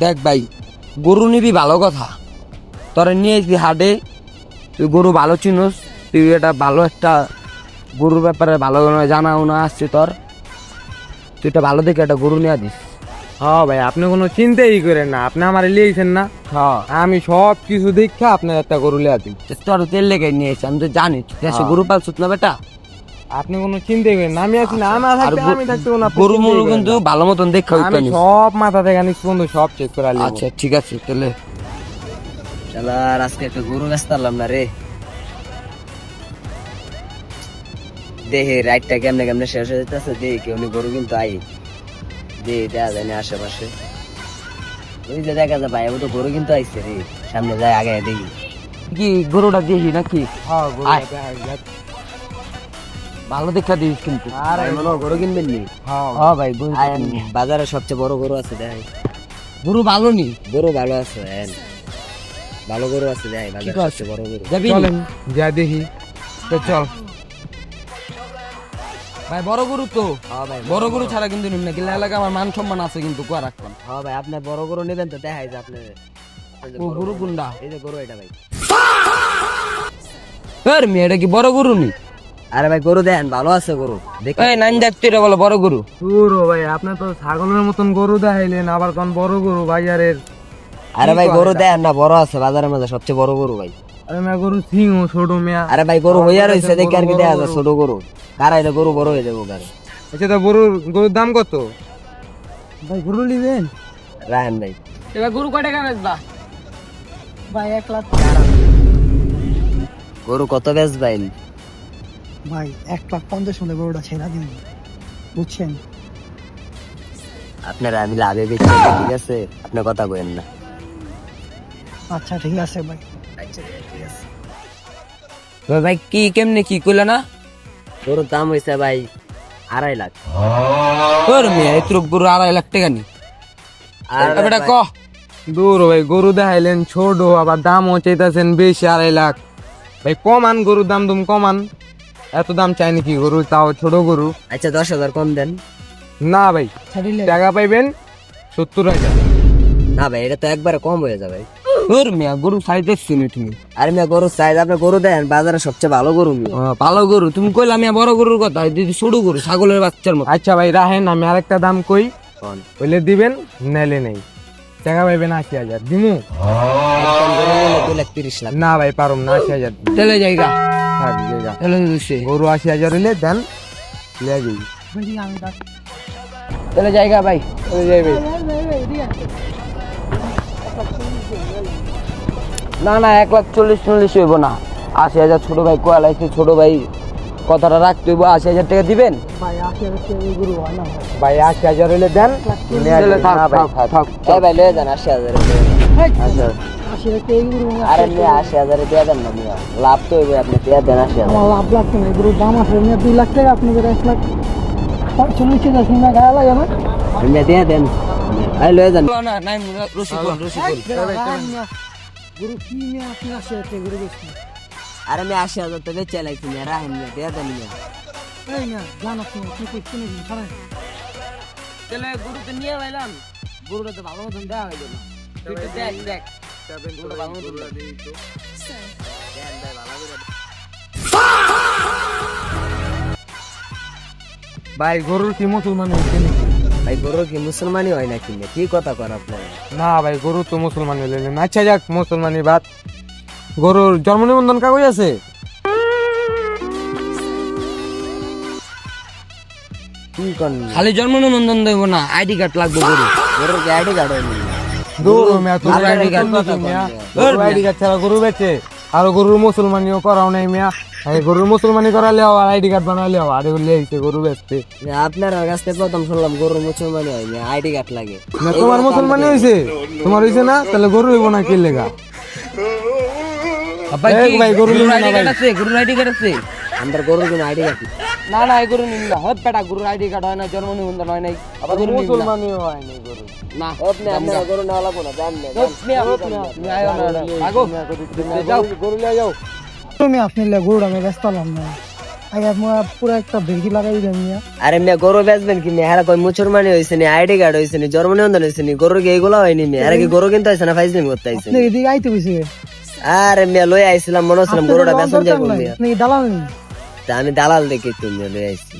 দেখ ভাই, গরু নিবি ভালো কথা, তোরা নিয়ে আসবি হাটে, তুই গরু ভালো চিনোস, তুই এটা ভালো একটা গরুর ব্যাপারে ভালো জানাও না আসছে তোর, তুই এটা ভালো দেখে একটা গরু নিয়ে দিস। হ্যাঁ ভাই, আপনি কোনো চিন্তাই করেন না, আপনি আমার লিয়েছেন না, হ্যাঁ, আমি সব কিছু দেখে আপনার একটা গরু লিয়ে দিই। তোর তেল লেগে নিয়ে এসে আমি তো জানি তুই দেশে হ্যাঁ। গরু পালছিস না বেটা। আপনি কোনো চিন্তাই করেন না, আমি আছি না, আমার আর থাকতে আমি থাকতে কোনো আপনি গরু চিন্তাই মরু করেন কিন্তু না। ভালো মতন দেখা আমি সব মাথা থেকে নিচ পর্যন্ত সব চেক করে আলি। আচ্ছা ঠিক আছে তাহলে। শালার আজকে একটা গরু ব্যস্ত পারলাম না রে। দেহে রাইটটা কেমনে কেমনে শেষ হয়ে যেতেছে, দেহে কেউ গরু কিন্তু আই দেহে দেয়া যায় না আশেপাশে। ওই যে দেখা যায় ভাই, ও তো গরু কিন্তু আইছে রে, সামনে যায় আগে দেখি। কি গরুটা দিয়েছি নাকি? হ্যাঁ আয়। ভালো দেখা দিস কিন্তু। আর ভাই মনে হয় গরু কিনবেন নি? হ্যাঁ ভাই গরু আয়, বাজারে সবচেয়ে বড় গরু আছে দেখ, গরু ভালো নি। গরু ভালো আছে ভালো গরু আছে দেখ, বাজারে ঠিক আছে। সবচেয়ে বড় গরু। যাবি নি? চলেন যা দেখি, তো চল। ভাই বড় গরু তো, হ্যাঁ ভাই বড় গরু ছাড়া কিন্তু নিম না, গেলে এলাকা আমার মান সম্মান আছে কিন্তু কোয়া রাখবেন। হ্যাঁ ভাই, আপনি বড় গরু নেবেন তো দেখাই যে আপনি। ও গরু কোনটা? এই যে গরু এটা ভাই। এর মেয়ে এটা কি বড় গরু নি? আরে ভাই গরু দেন, ভালো আছে গরু দেখ। এই নাইন দেখতে এটা বলে বড় গরু। পুরো ভাই, আপনি তো ছাগলের মতন গরু দেখাইলেন, আবার কোন বড় গরু বাজারের। আরে ভাই গরু দেন না, বড় আছে বাজারের মধ্যে সবচেয়ে বড় গরু ভাই। আরে মেয়া গরু সিংহ ছোট মেয়া। আরে ভাই গরু হইয়া রয়েছে দেখি, আর কি বড় দেখা গরু। যায় ছোট গরু কারাইলে গরু বড় হয়ে যাবো গাড়ি। আচ্ছা, তো গরুর দাম কত? ভাই গরু নিবেন? রাহেন ভাই এবার গরু কয় টাকা বেচবা? ভাই 1,00,000 গরু কত বেচ ভাই? ভাই 1,50,000 হলে গরুটা ছেড়া দিন, বুঝছেন? আপনারা আমি লাভে বেচছি, ঠিক আছে, আপনার কথা কইেন না। আচ্ছা ঠিক আছে ভাই। আচ্ছা ঠিক আছে। ভাই কি কেমনে কি কইলা না? গরুর দাম হয়েছে ভাই 2.5 লাখ। ওর মেয়ে এত গরু 2.5 লাখ টাকা নি? আর বেটা ক দূর ভাই, গরু দেখাইলেন ছোট, আবার দামও চাইতেছেন বেশি 2.5 লাখ। ভাই কমান, গরুর দাম তুমি কমান, এত দাম চাই নাকি গরু, তাও ছোট গরু। আচ্ছা 10,000 কম দেন। না ভাই, ছাড়িলে টাকা পাইবেন 70,000। না ভাই এটা তো একবারে কম হয়ে যাবে। ওর মেয়ে গরু সাইজ দেখছি নি তুমি? আর মিয়া গরু চাই, আপনি গরু দেন, বাজারে সবচেয়ে ভালো গরু মিয়া। ভালো গরু তুমি কইলা, আমি বড় গরুর কথা, দিদি ছোট গরু ছাগলের বাচ্চার মতো। আচ্ছা ভাই রাহেন, আমি আরেকটা দাম কই, কোন? বলে দিবেন, নেলে নেই, টাকা পাইবেন 80,000 দিমু। একদম গরু নিলে 2,30 লাখ। না ভাই পারুম না, 80,000 দিন। তেলে জায়গা থাক জায়গা। তেলে দিছে গরু 80,000 হইলে দেন, লিয়ে যাই। ভাই আমি ডাক তেলে জায়গা ভাই। চলে যাইবে। না না 1,40,000 হইব না, 80,000 ছোট ভাই কোয়া লাগছে, ছোট ভাই কথাটা রাখতে হইব। 80,000 টাকা দিবেন? ভাই 80,000 এই গরু হয় না ভাই। ভাই 80,000 হইলে দেন, নিয়ে তেলে যাই। থাক না ভাই, থাক থাক এই ভাই লয়ে যান 80,000 আচ্ছা 80,000 এই গরু হয় না। আরে মিয়া 80,000 দিয়ে দেন না মিয়া, লাভ তো হইবে, আপনি দিয়ে দেন 80,000। আমার লাভ লাগছে না, এই গরুর দাম আছে না 2 লাখ টাকা, আপনাদের 1,40,000 সিনা গায়ে লাগে না? মিয়া দিয়ে দেন, এই লয়ে যান। না নাই রসিকুল গরু কি নিয়ে আপনি 80,000 গরু বেশি? আরে মিয়া 80,000 তো বেচে লাইছি মিয়া, রাহেন মিয়া, দিয়ে দেন মিয়া। এই না জান আপনি কি করছেন ছাড়েন। তেলে গরুতে নিয়ে ভাইলাম, গরুটা তো ভালো মতন দেওয়া হইল না, তুই তো দেখ দেখ গরুটা ভালো মতন দেখ। দেন ভাই ভালো করে দেন। ভাই গরুর কি মুসলমান হইছে নাকি? ভাই গরু কি মুসলমানই হয় নাকি মিয়া? কি কথা কর আপনারা? না ভাই গরু তো মুসলমান হইলে না। আচ্ছা যাক, মুসলমানি বাদ, গরুর জন্ম নিবন্ধন কাগজ আছে? কি কোন খালি জন্ম নিবন্ধন দেব না, আইডি কার্ড লাগবে গরু। গরুর কি আইডি কার্ড হয় মিয়া? দূর মিয়া, তোর গরুর আইডি ID কার্ড card মিয়া, ধর গরুর আইডি কার্ড ছাড়া গরু বেচে, আর গরুর মুসলমানিও করাও নাই মিয়া। এই গরুর মুসলমানি করালে আর আইডি কার্ড বানালে আর এগুলো হইছে গরু বেচতে। মিয়া, আপনার কাছ থেকে প্রথম শুনলাম গরুর মুসলমানই হয় মিয়া, আইডি কার্ড লাগে। না তোমার মুসলমানি হইছে, তোমার হইছে না, তাহলে গরু হইব না কি লেগা? ভাই এই ভাই, গরু নিবো না আইডি কার্ড ভাই। আছে, গরুর আইডি কার্ড আছে? আমার গরুর কোনো আইডি কার্ড না না এই গরু নিন না, হত বেটা গরুর আইডি কার্ড হয় না, জন্ম নিবন্ধন হয় নাই, আবার গরু নিন না। মুসলমানিও হয় নাই গরু। না আপনি আপনার গরু নেওয়া লাগবো না, জান না তুমি আয়ো না, আগো যাও গরু লিয়ে যাও। তুমি আপনি গরুটা আমি ব্যস্ত হলাম না। আগে পুরো একটা ভিড়ি লাগাই দেন মিয়া। আরে মেয়ে গরু বেচবেন কি মেয়ে হারা কই মুসলমানি হয়েছে নি আইডি কার্ড হয়েছে নি জন্ম নিবন্ধন হয়েছে নি গরুর কি এগুলো হয়নি মেয়ে আরে কি গরু কিন্তু আইছে না ফাইজলিম করতে আইছে আপনি এদিকে আইতে বসে আরে মেয়ে লই আইছিলাম মনে হচ্ছিলাম গরুটা বেচন যাবো মেয়ে আপনি দালাল নেই। তা আমি দালাল দেখে তুমি লই আইছি